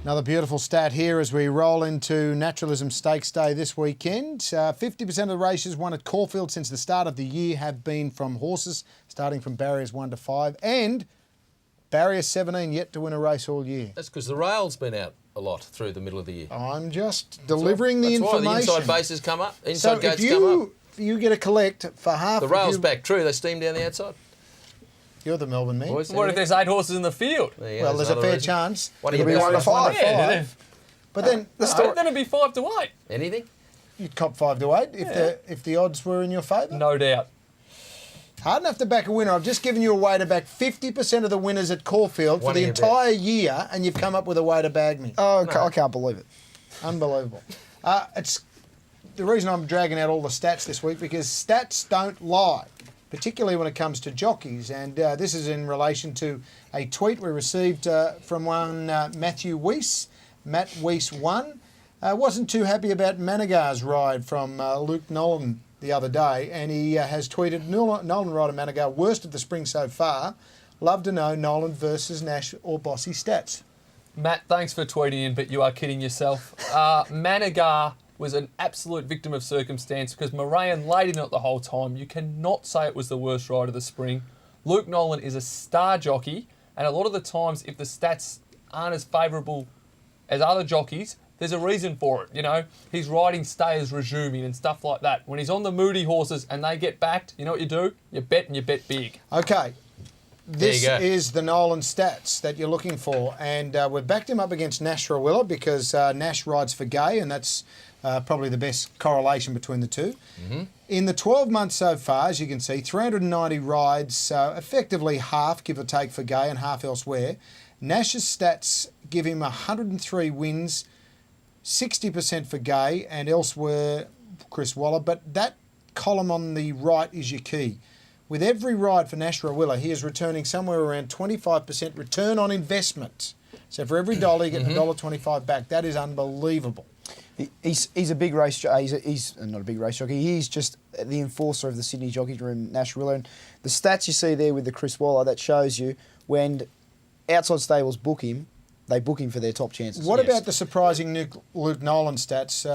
Another beautiful stat here as we roll into Naturalism Stakes Day this weekend. 50% of the races won at Caulfield since the start of the year have been from horses, starting from barriers 1 to 5, and barrier 17 yet to win a race all year. That's because the rail's been out a lot through the middle of the year. I'm just delivering the That's information. why the inside bases come up, inside gates come up. If you get a collect for half The rail's back, true, they steam down the outside. You're the Melbourne man. Boys, What if there's 8 horses in the field? Well, there's a fair chance. What It'll be 1 to 5. Yeah. But then Then it'd be 5 to 8. Anything? you'd cop 5 to 8 if the odds were in your favour. No doubt. Hard enough to back a winner. I've just given you a way to back 50% of the winners at Caulfield for the entire year, and you've come up with a way to bag me. Oh, no. I can't believe it. Unbelievable. It's the reason I'm dragging out all the stats this week, because stats don't lie, particularly when it comes to jockeys. And this is in relation to a tweet we received from one Matthew Weiss. Matt Weiss 1. Wasn't too happy about Manigar's ride from Luke Nolan the other day, and he has tweeted, Nolan rider Manigar, worst of the spring so far. Love to know Nolan versus Nash or Bossy stats. Matt, thanks for tweeting in, but you are kidding yourself. Manigar was an absolute victim of circumstance because Moran laid in it the whole time. You cannot say it was the worst ride of the spring. Luke Nolan is a star jockey, and a lot of the times, if the stats aren't as favourable as other jockeys, there's a reason for it. You know, he's riding stayers resuming and stuff like that. When he's on the moody horses and they get backed, you know what you do? You bet, and you bet big. Okay. This is the Nolan stats that you're looking for, and we've backed him up against Nash Rawiller because Nash rides for Gay, and that's probably the best correlation between the two. Mm-hmm. In the 12 months so far, as you can see, 390 rides, effectively half, give or take, for Gay and half elsewhere. Nash's stats give him 103 wins, 60% for Gay, and elsewhere Chris Waller, but that column on the right is your key. With every ride for Nash Rawiller, he is returning somewhere around 25% return on investment. So for every dollar, you get $1.25 back. That is unbelievable. He's a big race jockey. He's not a big race jockey. He's just the enforcer of the Sydney Jockey Room, Nash Rawiller. And the stats you see there with the Chris Waller, that shows you when outside stables book him, they book him for their top chances. What about the surprising Luke Nolan stats?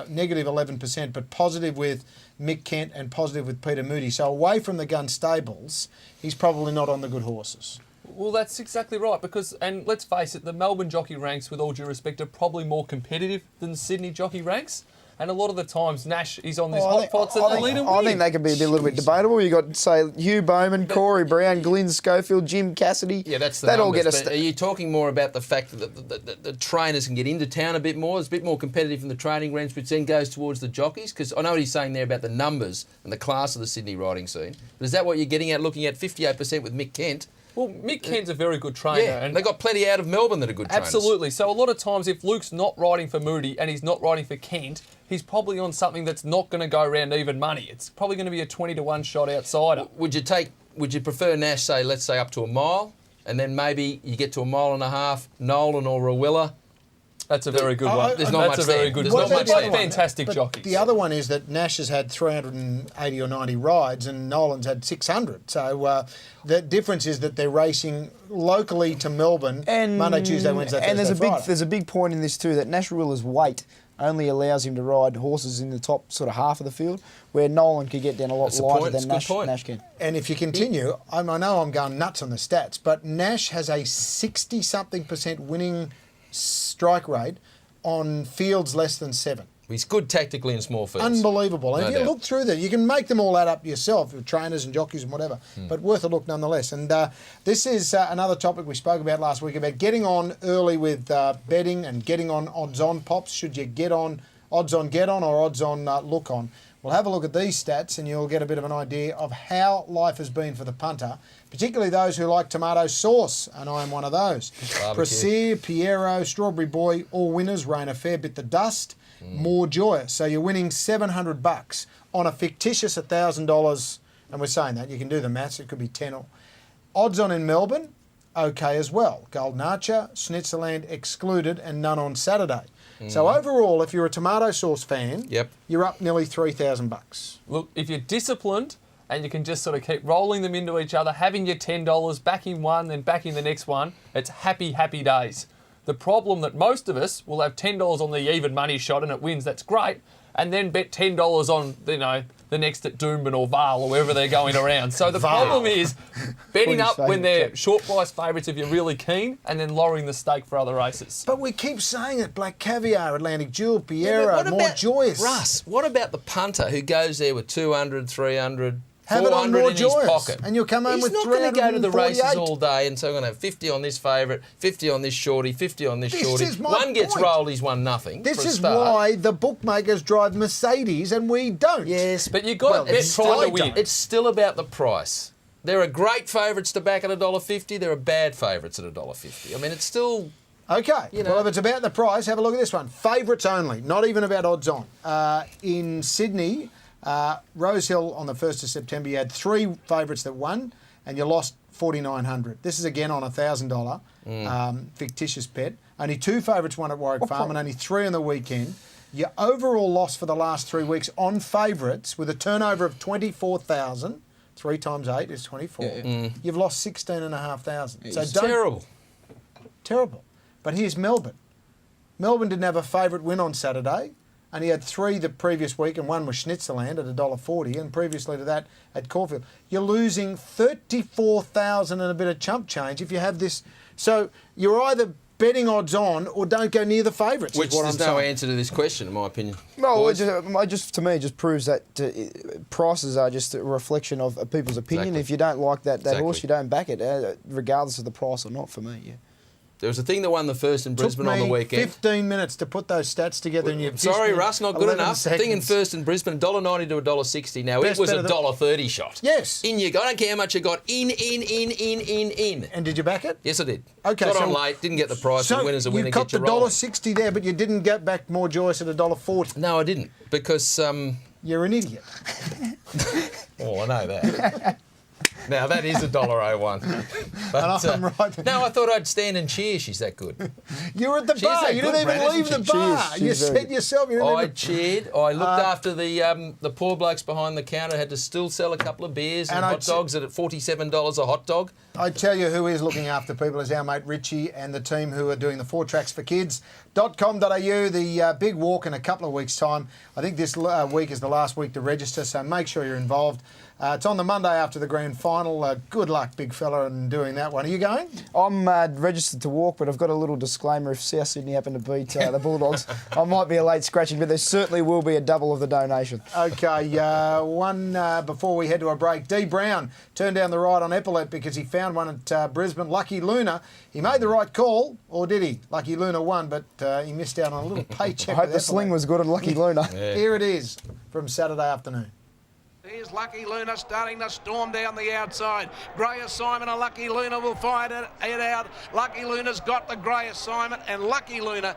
Negative 11%, but positive with Mick Kent and positive with Peter Moody. So away from the gun stables, he's probably not on the good horses. Well, that's exactly right, because, and let's face it, the Melbourne jockey ranks, with all due respect, are probably more competitive than the Sydney jockey ranks. And a lot of the times, Nash is on these hot spots that lead him. I think they can be a little bit debatable. You've got, say, Hugh Bowman, Corey Brown, Glyn Schofield, Jim Cassidy. Yeah, that's the numbers, all get are you talking more about the fact that the trainers can get into town a bit more? It's a bit more competitive in the training ranks, which then goes towards the jockeys? Because I know what he's saying there about the numbers and the class of the Sydney riding scene. But is that what you're getting at, looking at 58% with Mick Kent? Well, Mick Kent's a very good trainer. Yeah, and they got plenty out of Melbourne that are good trainers. Absolutely. So a lot of times, if Luke's not riding for Moody and he's not riding for Kent, he's probably on something that's not going to go around even money. It's probably going to be a 20 to 1 shot outsider. Would you prefer Nash, say, let's say up to a mile, and then maybe you get to a mile and a half, Nolan or Rawiller? That's a very good one. There's not much That's a very good one. Both fantastic jockeys. The other one is that Nash has had 380 or 90 rides and Nolan's had 600. So the difference is that they're racing locally to Melbourne Monday, Tuesday, Wednesday, Thursday, Friday. There's a big point in this too, that Nash Rawiller's weight only allows him to ride horses in the top sort of half of the field, where Nolan could get down a lot lighter than Nash can. And if you continue, I know I'm going nuts on the stats, but Nash has a 60-something% winning strike rate on fields less than 7. He's good tactically in small fields. Unbelievable. And if you look through there, you can make them all add up yourself, with trainers and jockeys and whatever, but worth a look nonetheless. And this is another topic we spoke about last week, about getting on early with betting and getting on odds-on pops. Should you get on odds-on get-on or odds-on look-on? We'll have a look at these stats and you'll get a bit of an idea of how life has been for the punter, particularly those who like tomato sauce, and I am one of those. Prasir, Piero, Strawberry Boy, all winners, rain a fair bit the dust, more joyous. So you're winning $700 on a fictitious $1,000, and we're saying that, you can do the maths, it could be 10 or... Odds on in Melbourne, okay as well. Golden Archer, Schnitzerland excluded, and none on Saturday. So overall, if you're a tomato sauce fan, you're up nearly $3,000. Look, if you're disciplined and you can just sort of keep rolling them into each other, having your $10, backing one, then backing the next one, it's happy, happy days. The problem that most of us will have $10 on the even money shot and it wins, that's great, and then bet $10 on, the next at Doomben or Val or wherever they're going around. So the problem is betting up when they're short price favourites if you're really keen, and then lowering the stake for other races. But we keep saying it, Black Caviar, Atlantic Jewel, Piero, More Joyous. Russ, what about the punter who goes there with 200, 300, Have it on 400 More in his Joyous, pocket? and you'll come home with 348. He's not going to go to the races all day and so I'm going to have 50 on this favourite, 50 on this shorty, 50 on this shorty. Is my One gets point. rolled, he's won nothing. This for a is start. why the bookmakers drive Mercedes and we don't. Yes, But you've got to bet trying to win. It's still about the price. There are great favourites to back at $1.50. There are bad favourites at $1.50. I mean, it's still... Okay, well, if it's about the price, have a look at this one. Favourites only, not even about odds on. In Sydney, Rosehill on the 1st of September, you had 3 favourites that won and you lost $4,900. This is again on a $1,000 fictitious bet. Only 2 favourites won at Warwick Farm and only 3 on the weekend. Your overall loss for the last 3 weeks on favourites with a turnover of 24,000, 3 times 8 is 24. You've lost 16,500. It's terrible. Terrible. But here's Melbourne. Melbourne didn't have a favourite win on Saturday, and he had 3 the previous week, and one was Schnitzerland at $1.40, and previously to that at Caulfield. You're losing 34,000 and a bit of chump change if you have this. So you're either betting odds on or don't go near the favourites. Which is what there's I'm no saying. answer to this question, in my opinion. No, Boys? to me, it just proves that prices are just a reflection of people's opinion. Exactly. If you don't like that Exactly. horse, you don't back it, regardless of the price or not, for me, yeah. There was a thing that won the first in Brisbane on the weekend. 15 minutes to put those stats together. And you've Sorry, just Russ, not good 11 enough. Thing in seconds. first in Brisbane, $1.90 to $1.60. Now, Best it was bet a of the- $1.30 shot. Yes. In you go. I don't care how much you got. In. And did you back it? Yes, I did. Okay, Got so- on late, didn't get the price. So The winner's a winner. you've got Get the your rolling. $1.60 there, but you didn't get back More Joyous at $1.40. No, I didn't. Because, You're an idiot. oh, I know that. Now, that is $1.01. But, And I'm right. no, I thought I'd stand and cheer. She's that good. You were at the She's bar. that You good, didn't even Brad, leave the isn't she? bar. She's You very said yourself. You didn't I even... cheered. I looked after the poor blokes behind the counter. Had to still sell a couple of beers and And hot dogs at $47 a hot dog. I tell you who is looking after people is our mate Richie and the team who are doing the 4 tracks for kids.com.au. The big walk in a couple of weeks' time. I think this week is the last week to register, so make sure you're involved. It's on the Monday after the grand final. Good luck, big fella, in doing that one. Are you going? I'm registered to walk, but I've got a little disclaimer. If South Sydney happen to beat the Bulldogs, I might be a late scratching, but there certainly will be a double of the donation. Okay, one before we head to a break. D. Brown turned down the ride on Epaulet because he found one at Brisbane. Lucky Luna. He made the right call, or did he? Lucky Luna won, but he missed out on a little paycheck. I hope with the sling Epaulet. was good on Lucky Luna. Here it is from Saturday afternoon. Here's Lucky Luna starting to storm down the outside. Grey Assignment and Lucky Luna will find it out. Lucky Luna's got the Grey Assignment and Lucky Luna